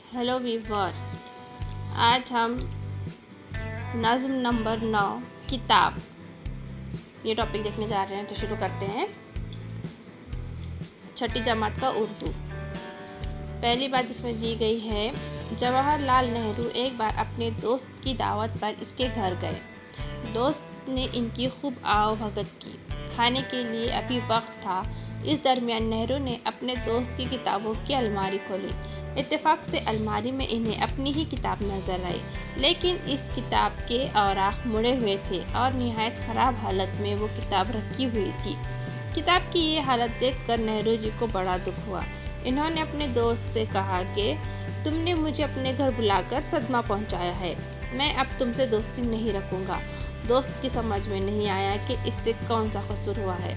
Hello viewers, आज हम नज़्म नंबर 9 किताब ये टॉपिक देखने जा रहे हैं। तो शुरू करते हैं। छठी जमात का उर्दू। पहली बात इसमें दी गई है, जवाहरलाल नेहरू एक बार अपने दोस्त की दावत पर इसके घर गए। दोस्त ने इनकी खूब आवभगत की। खाने के लिए अभी वक्त था। इस दरमियान नेहरू ने अपने दोस्त की किताबों की अलमारी खोली। इत्तेफाक से अलमारी में इन्हें अपनी ही किताब नजर आई, लेकिन इस किताब के औराख मुड़े हुए थे और निहायत ख़राब हालत में वो किताब रखी हुई थी। किताब की ये हालत देखकर नेहरू जी को बड़ा दुख हुआ। इन्होंने अपने दोस्त से कहा कि तुमने मुझे अपने घर बुलाकर सदमा पहुंचाया है, मैं अब तुमसे दोस्ती नहीं रखूंगा। दोस्त की समझ में नहीं आया कि इससे कौन सा कसूर हुआ है।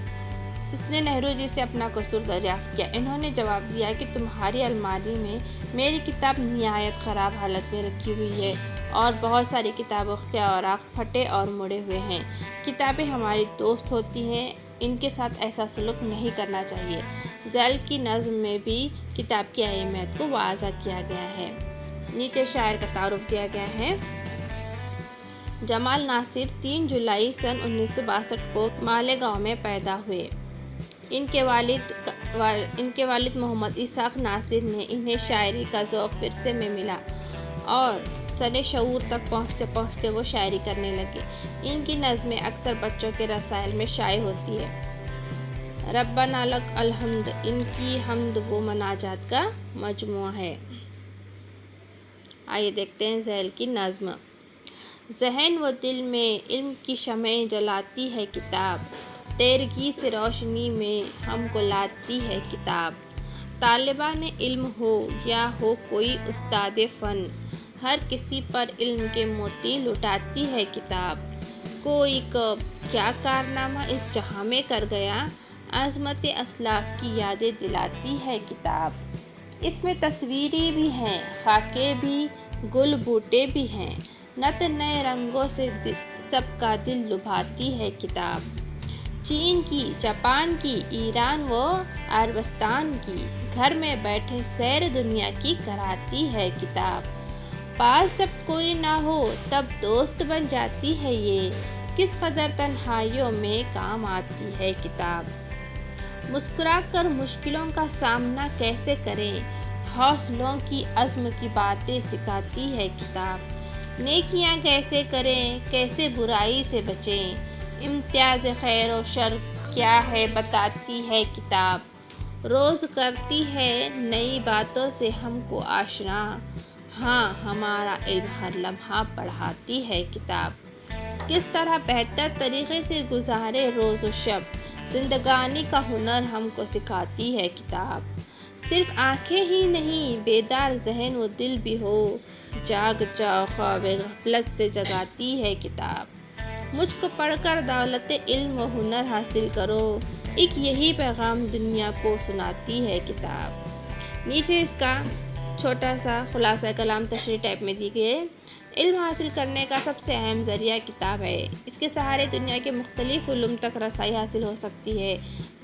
इसने नेहरू जी से अपना कसूर दरियाफ्त किया। इन्होंने जवाब दिया कि तुम्हारी अलमारी में मेरी किताब निहायत ख़राब हालत में रखी हुई है और बहुत सारी किताबों के औराख फटे और मुड़े हुए हैं। किताबें हमारी दोस्त होती हैं, इनके साथ ऐसा सलूक नहीं करना चाहिए। ज़ैल की नज़्म में भी किताब की अहमियत को वाज़ा किया गया है। नीचे शायर का तारुफ दिया गया है। जमाल नासिर 3 जुलाई सन 1962 को मालेगांव में पैदा हुए। इनके वालिद मोहम्मद इसाक नासिर ने इन्हें शायरी का ज़ौक़ विरसे में मिला और सने शऊर तक पहुँचते पहुँचते वो शायरी करने लगे। इनकी नज़में अक्सर बच्चों के रसायल में शाये होती है। रब्बना लक अलहम्द इनकी हम्द व मनाजात का मजमुआ है। आइए देखते हैं ज़ैल की नज़्म। ज़हन व दिल में इल्म की शमएं जलाती है किताब, तेरगी से रोशनी में हमको लाती है किताब। तालिबान इल्म हो या हो कोई उस्ताद फ़न, हर किसी पर इल्म के मोती लुटाती है किताब। कोई कब क्या कारनामा इस जहां में कर गया, अज़मत असलाफ की यादें दिलाती है किताब। इसमें तस्वीरें भी हैं, खाके भी, गुल बूटे भी हैं, नत नए रंगों से सबका दिल लुभाती है किताब। चीन की, जापान की, ईरान व अरबस्तान की, घर में बैठे सैर दुनिया की कराती है किताब। पास जब कोई ना हो तब दोस्त बन जाती है ये, किस कदर तन्हाइयों में काम आती है किताब। मुस्कुराकर मुश्किलों का सामना कैसे करें, हौसलों की अज़्म की बातें सिखाती है किताब। नेकियां कैसे करें, कैसे बुराई से बचें, इम्तियाज़ खैर और शर क्या है बताती है किताब। रोज़ करती है नई बातों से हमको आशना, हाँ हमारा इल्म हर लम्हा बढ़ाती है किताब। किस तरह बेहतर तरीक़े से गुजारे रोज़ व शब, ज़िंदगानी का हुनर हमको सिखाती है किताब। सिर्फ आँखें ही नहीं बेदार ज़हन व दिल भी हो, जाग जाओ ख्वाब गफलत से जगाती है किताब। मुझको पढ़कर दौलत इल्म व हुनर हासिल करो, एक यही पैगाम दुनिया को सुनाती है किताब। नीचे इसका छोटा सा खुलासा कलाम तशरीह टाइप में दी गई है। इल्म हासिल करने का सबसे अहम ज़रिया किताब है। इसके सहारे दुनिया के मुख्तलिफ उलूम तक रसाई हासिल हो सकती है।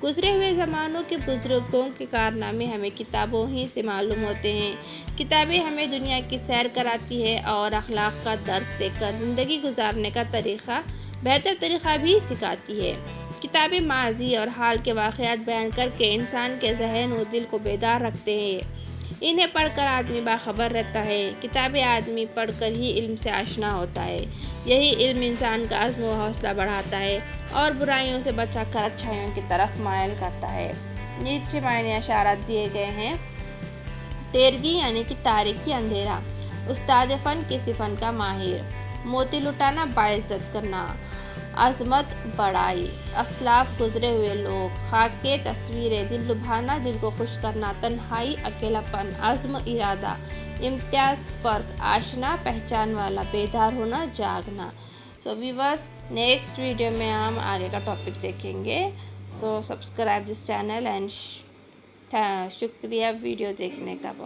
गुज़रे हुए ज़मानों के बुज़ुर्गों के कारनामे हमें किताबों ही से मालूम होते हैं। किताबें हमें दुनिया की सैर कराती है और अखलाक का दर्स देकर ज़िंदगी गुजारने का तरीक़ा, बेहतर तरीक़ा भी सिखाती है। किताबें माजी और हाल के वाक़यात बयान करके इंसान के ज़हन और दिल को बेदार रखते हैं। इन्हें पढ़कर आदमी बाखबर रहता है। किताबें आदमी पढ़कर ही इल्म से आशना होता है। यही इल्म इंसान का अज़्म व हौसला बढ़ाता है और बुराइयों से बचाकर अच्छाइयों की तरफ मायल करता है। नीचे मायने इशारात दिए गए हैं। तेरगी यानी कि तारीकी, अंधेरा, उस्ताद फ़न किसी फ़न का माहिर, मोती लुटाना, बाइज़्ज़त करना, अज़मत बड़ाई, असलाफ गुज़रे हुए लोग, खाके तस्वीरें, दिल लुभाना, दिल को खुश करना, तन्हाई, अकेलापन, अज़्म, इरादा, इम्तियाज़, फ़र्क, आशना, पहचान वाला, बेदार होना, जागना। सो व्यूअर्स, नेक्स्ट वीडियो में हम आगे का टॉपिक देखेंगे। So subscribe this channel and शुक्रिया वीडियो देखने का बहुत।